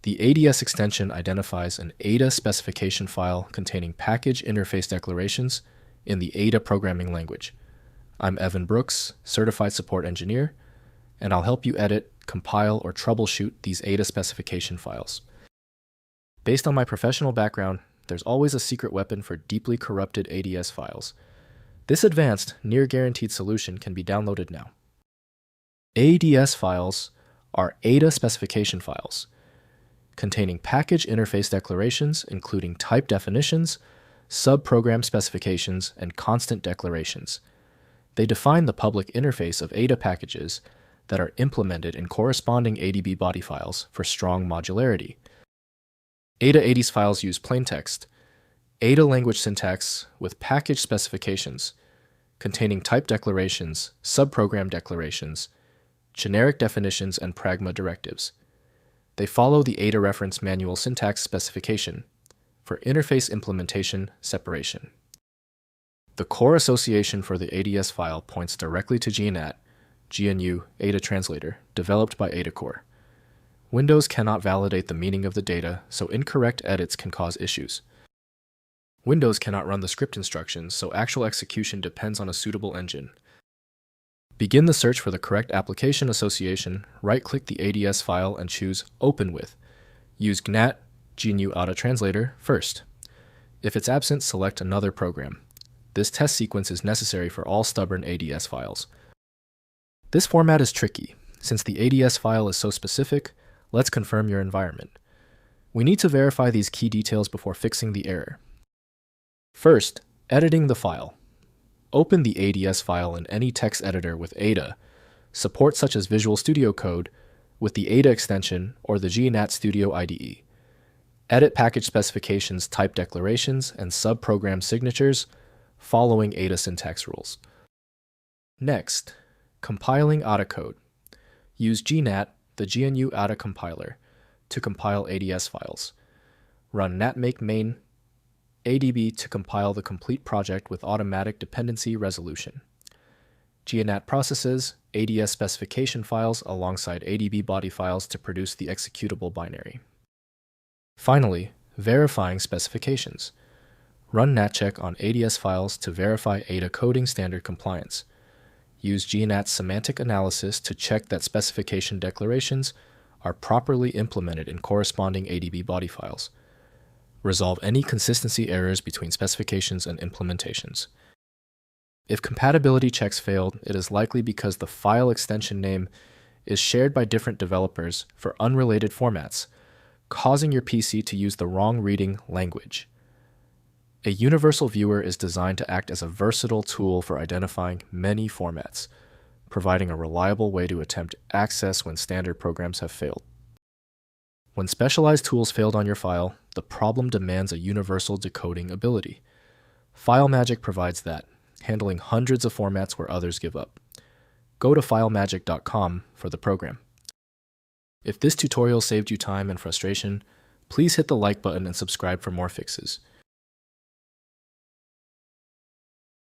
The ADS extension identifies an Ada specification file containing package interface declarations in the Ada programming language. I'm Evan Brooks, Certified Support Engineer, and I'll help you edit, compile, or troubleshoot these Ada specification files. Based on my professional background, there's always a secret weapon for deeply corrupted ADS files. This advanced, near-guaranteed solution can be downloaded now. ADS files are Ada specification files, containing package interface declarations including type definitions, subprogram specifications, and constant declarations. They define the public interface of Ada packages that are implemented in corresponding ADB body files for strong modularity. Ada ADS files use plaintext, Ada language syntax with package specifications, containing type declarations, subprogram declarations, generic definitions, and pragma directives. They follow the Ada reference manual syntax specification for interface implementation separation. The core association for the ADS file points directly to GNAT, GNU Ada Translator, developed by Ada Core. Windows cannot validate the meaning of the data, so incorrect edits can cause issues. Windows cannot run the script instructions, so actual execution depends on a suitable engine. Begin the search for the correct application association, right-click the ADS file and choose Open With. Use GNAT, GNU Ada Translator, first. If it's absent, select another program. This test sequence is necessary for all stubborn ADS files. This format is tricky. Since the ADS file is so specific, let's confirm your environment. We need to verify these key details before fixing the error. First, editing the file. Open the ADS file in any text editor with Ada, support such as Visual Studio Code, with the Ada extension or the GNAT Studio IDE. Edit package specifications, type declarations, and subprogram signatures, following Ada syntax rules. Next, compiling Ada code. Use GNAT, the GNU Ada compiler, to compile ADS files. Run natmake main ADB to compile the complete project with automatic dependency resolution. GNAT processes ADS specification files alongside ADB body files to produce the executable binary. Finally, verifying specifications. Run natcheck on ADS files to verify Ada coding standard compliance. Use GNAT semantic analysis to check that specification declarations are properly implemented in corresponding ADB body files. Resolve any consistency errors between specifications and implementations. If compatibility checks failed, it is likely because the file extension name is shared by different developers for unrelated formats, causing your PC to use the wrong reading language. A universal viewer is designed to act as a versatile tool for identifying many formats, providing a reliable way to attempt access when standard programs have failed. When specialized tools failed on your file, the problem demands a universal decoding ability. FileMagick provides that, handling hundreds of formats where others give up. Go to filemagick.com for the program. If this tutorial saved you time and frustration, please hit the like button and subscribe for more fixes.